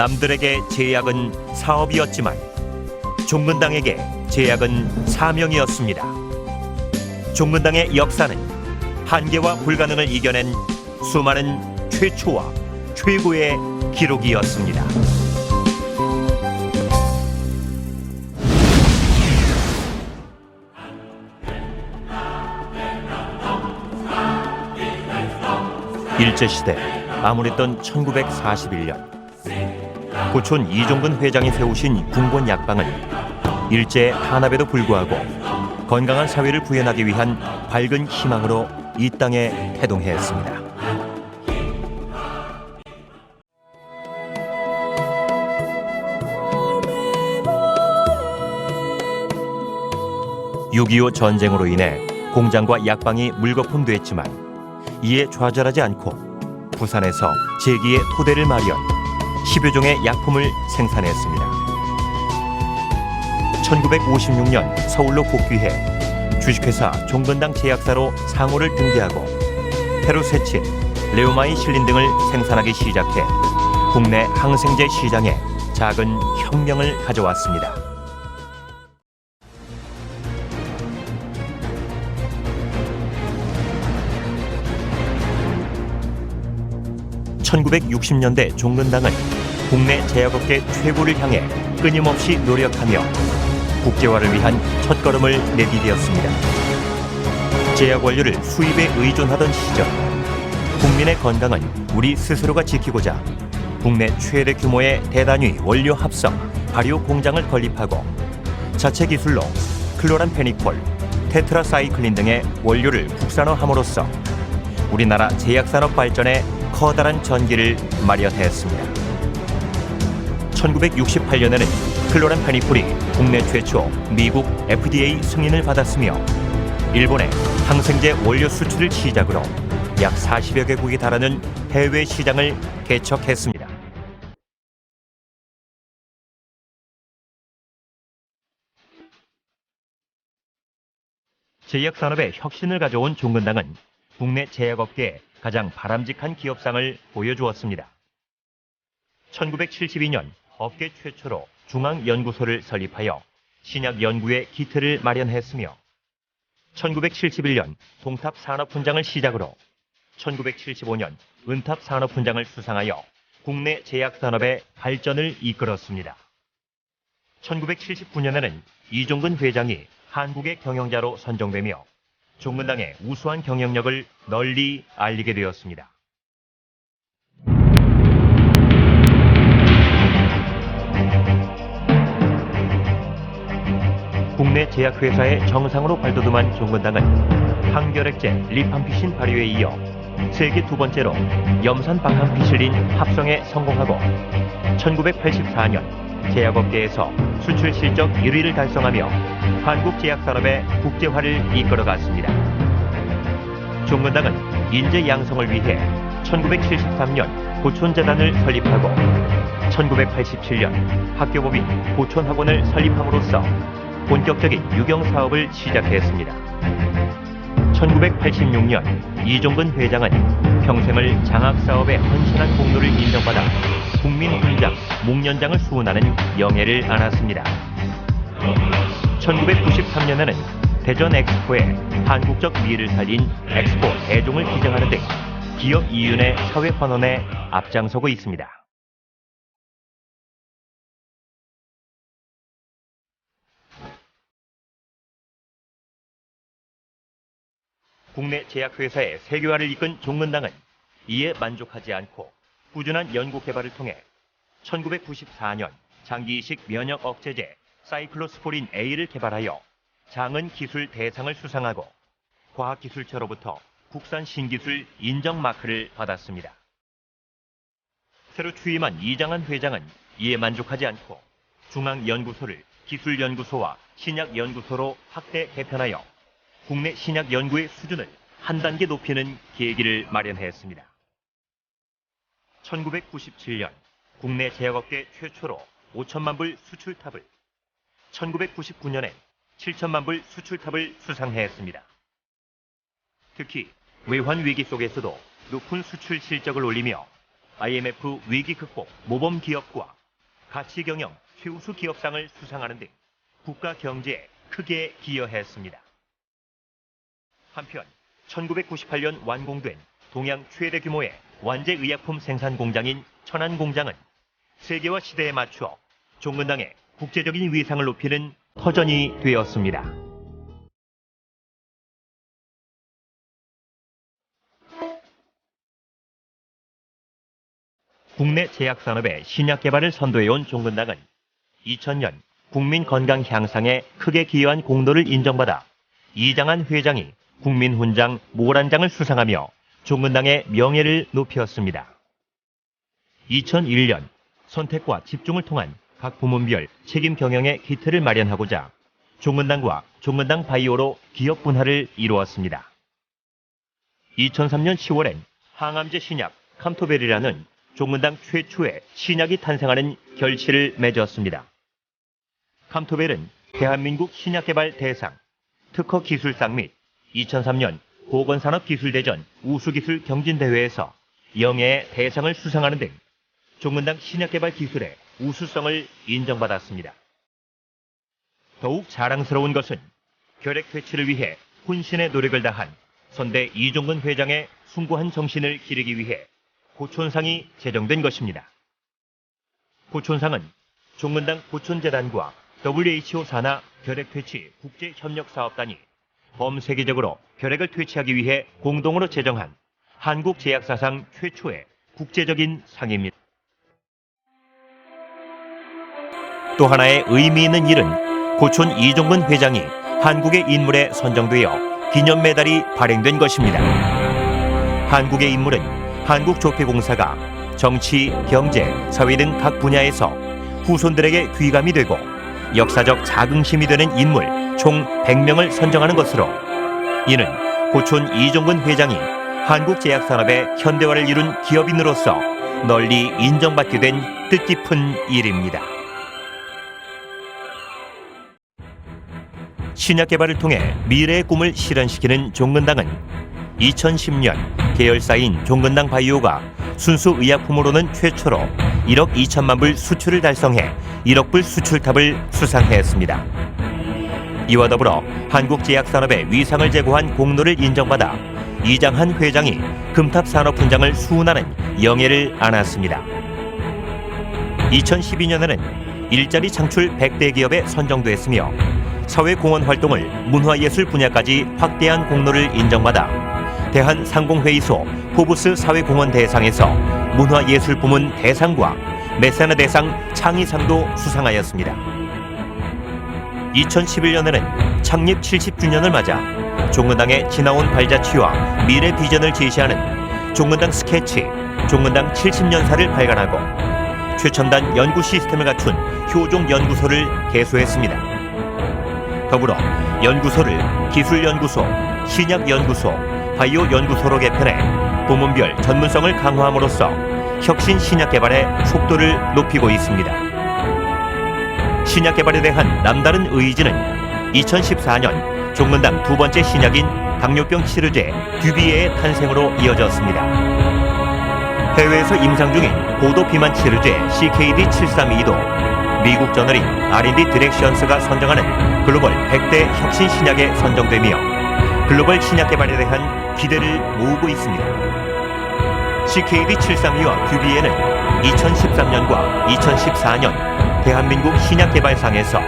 남들에게 제약은 사업이었지만 종근당에게 제약은 사명이었습니다. 종근당의 역사는 한계와 불가능을 이겨낸 수많은 최초와 최고의 기록이었습니다. 일제시대 암울했던 1941년 고촌 이종근 회장이 세우신 궁본 약방은 일제 탄압에도 불구하고 건강한 사회를 구현하기 위한 밝은 희망으로 이 땅에 태동했습니다. (6.25) 전쟁으로 인해 공장과 약방이 물거품됐지만 이에 좌절하지 않고 부산에서 제2의 토대를 마련, 10여 종의 약품을 생산했습니다. 1956년 서울로 복귀해 주식회사 종근당 제약사로 상호를 등재하고 페루세친, 레오마이실린 등을 생산하기 시작해 국내 항생제 시장에 작은 혁명을 가져왔습니다. (1960년대) 종근당은 국내 제약업계 최고를 향해 끊임없이 노력하며 국제화를 위한 첫걸음을 내디뎠습니다. 제약 원료를 수입에 의존하던 시절, 국민의 건강은 우리 스스로가 지키고자 국내 최대 규모의 대단위 원료 합성, 발효 공장을 건립하고 자체 기술로 클로람페니콜, 테트라사이클린 등의 원료를 국산화함으로써 우리나라 제약산업 발전에 커다란 전기를 마련했습니다. 1968년에는 클로람페니콜이 국내 최초 미국 FDA 승인을 받았으며 일본의 항생제 원료 수출을 시작으로 약 40여 개국에 달하는 해외 시장을 개척했습니다. 제약산업의 혁신을 가져온 종근당은 국내 제약업계에 가장 바람직한 기업상을 보여주었습니다. 1972년 업계 최초로 중앙연구소를 설립하여 신약 연구의 기틀을 마련했으며 1971년 동탑산업훈장을 시작으로 1975년 은탑산업훈장을 수상하여 국내 제약산업의 발전을 이끌었습니다. 1979년에는 이종근 회장이 한국의 경영자로 선정되며 종근당의 우수한 경영력을 널리 알리게 되었습니다. 국내 제약회사의 정상으로 발돋움한 종근당은 항결핵제 리팜피신 발효에 이어 세계 두 번째로 염산 방항피실린 합성에 성공하고 1984년 제약업계에서 수출 실적 1위를 달성하며 한국 제약산업의 국제화를 이끌어갔습니다. 종근당은 인재 양성을 위해 1973년 고촌재단을 설립하고 1987년 학교법인 고촌학원을 설립함으로써 본격적인 유경사업을 시작했습니다. 1986년 이종근 회장은 평생을 장학사업에 헌신한 공로를 인정받아 국민훈장, 목련장을 수훈하는 영예를 안았습니다. 1993년에는 대전 엑스포에 한국적 미를 살린 엑스포 대종을 기증하는 등 기업 이윤의 사회 환원에 앞장서고 있습니다. 국내 제약회사의 세계화를 이끈 종근당은 이에 만족하지 않고 꾸준한 연구 개발을 통해 1994년 장기이식 면역 억제제 사이클로스포린 A를 개발하여 장은 기술 대상을 수상하고 과학기술처로부터 국산 신기술 인정 마크를 받았습니다. 새로 취임한 이장한 회장은 이에 만족하지 않고 중앙연구소를 기술연구소와 신약연구소로 확대 개편하여 국내 신약 연구의 수준을 한 단계 높이는 계기를 마련했습니다. 1997년 국내 제약업계 최초로 5천만 불 수출탑을, 1999년엔 7천만 불 수출탑을 수상했습니다. 특히 외환 위기 속에서도 높은 수출 실적을 올리며 IMF 위기 극복 모범 기업과 가치경영 최우수 기업상을 수상하는 등 국가 경제에 크게 기여했습니다. 한편 1998년 완공된 동양 최대 규모의 완제 의약품 생산 공장인 천안 공장은 세계화 시대에 맞추어 종근당의 국제적인 위상을 높이는 터전이 되었습니다. 국내 제약산업의 신약 개발을 선도해온 종근당은 2000년 국민 건강 향상에 크게 기여한 공로를 인정받아 이장한 회장이 국민훈장 모란장을 수상하며 종근당의 명예를 높였습니다. 2001년 선택과 집중을 통한 각 부문별 책임 경영의 기틀을 마련하고자 종근당과 종근당 바이오로 기업 분할을 이루었습니다. 2003년 10월엔 항암제 신약 캄토베리라는 종근당 최초의 신약이 탄생하는 결실을 맺었습니다. 캄토벨은 대한민국 신약개발 대상, 특허 기술상 및 2003년 보건산업기술대전 우수기술 경진대회에서 영예의 대상을 수상하는 등 종근당 신약개발 기술의 우수성을 인정받았습니다. 더욱 자랑스러운 것은 결핵 퇴치를 위해 혼신의 노력을 다한 선대 이종근 회장의 숭고한 정신을 기리기 위해 고촌상이 제정된 것입니다. 고촌상은 종근당 고촌재단과 WHO 산하 결핵 퇴치 국제협력사업단이 범세계적으로 결핵을 퇴치하기 위해 공동으로 제정한 한국제약사상 최초의 국제적인 상입니다. 또 하나의 의미 있는 일은 고촌 이종근 회장이 한국의 인물에 선정되어 기념메달이 발행된 것입니다. 한국의 인물은 한국조폐공사가 정치, 경제, 사회 등 각 분야에서 후손들에게 귀감이 되고 역사적 자긍심이 되는 인물 총 100명을 선정하는 것으로, 이는 고촌 이종근 회장이 한국제약산업의 현대화를 이룬 기업인으로서 널리 인정받게 된 뜻깊은 일입니다. 신약 개발을 통해 미래의 꿈을 실현시키는 종근당은 2010년 계열사인 종근당 바이오가 순수 의약품으로는 최초로 1억 2천만 불 수출을 달성해 1억 불 수출탑을 수상했습니다. 이와 더불어 한국제약산업의 위상을 제고한 공로를 인정받아 이장한 회장이 금탑산업훈장을 수운하는 영예를 안았습니다. 2012년에는 일자리 창출 100대 기업에 선정됐으며 사회공헌 활동을 문화예술 분야까지 확대한 공로를 인정받아 대한상공회의소 포브스 사회공헌 대상에서 문화예술 부문 대상과 메세나 대상 창의상도 수상하였습니다. 2011년에는 창립 70주년을 맞아 종근당의 지나온 발자취와 미래 비전을 제시하는 종근당 스케치, 종근당 70년사를 발간하고 최첨단 연구 시스템을 갖춘 효종연구소를 개소했습니다. 더불어 연구소를 기술연구소, 신약연구소, 바이오연구소로 개편해 부문별 전문성을 강화함으로써 혁신 신약 개발의 속도를 높이고 있습니다. 신약 개발에 대한 남다른 의지는 2014년 종근당 두 번째 신약인 당뇨병 치료제 듀비에의 탄생으로 이어졌습니다. 해외에서 임상 중인 고도 비만 치료제 CKD-732도 미국 저널인 R&D 디렉션스가 선정하는 글로벌 100대 혁신 신약에 선정되며 글로벌 신약 개발에 대한 기대를 모으고 있습니다. CKD-732와 듀비에는 2013년과 2014년 대한민국 신약개발상에서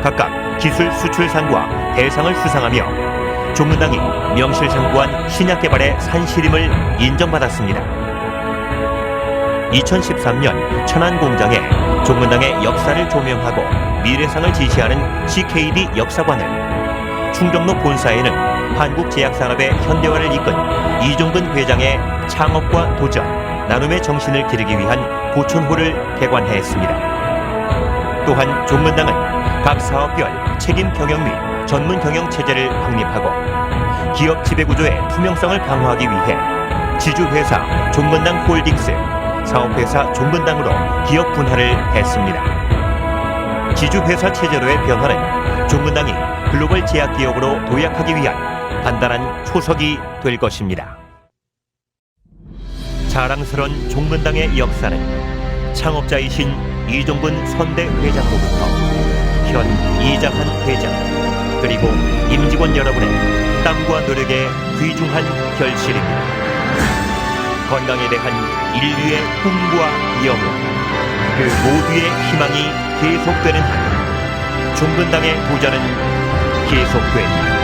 각각 기술 수출상과 대상을 수상하며 종근당이 명실상부한 신약개발의 산실임을 인정받았습니다. 2013년 천안공장에 종근당의 역사를 조명하고 미래상을 지시하는 CKD 역사관을, 충정로 본사에는 한국제약산업의 현대화를 이끈 이종근 회장의 창업과 도전, 나눔의 정신을 기르기 위한 보촌호를 개관했습니다. 또한 종근당은 각 사업별 책임 경영 및 전문 경영 체제를 확립하고 기업 지배구조의 투명성을 강화하기 위해 지주회사 종근당 홀딩스, 사업회사 종근당으로 기업 분할을 했습니다. 지주회사 체제로의 변화는 종근당이 글로벌 제약기업으로 도약하기 위한 단단한 초석이 될 것입니다. 자랑스러운 종근당의 역사는 창업자이신 이종근 선대 회장으로부터 현 이장한 회장 그리고 임직원 여러분의 땀과 노력의 귀중한 결실입니다. 건강에 대한 인류의 꿈과 영혼, 그 모두의 희망이 계속되는 한 종근당의 도전은 계속됩니다.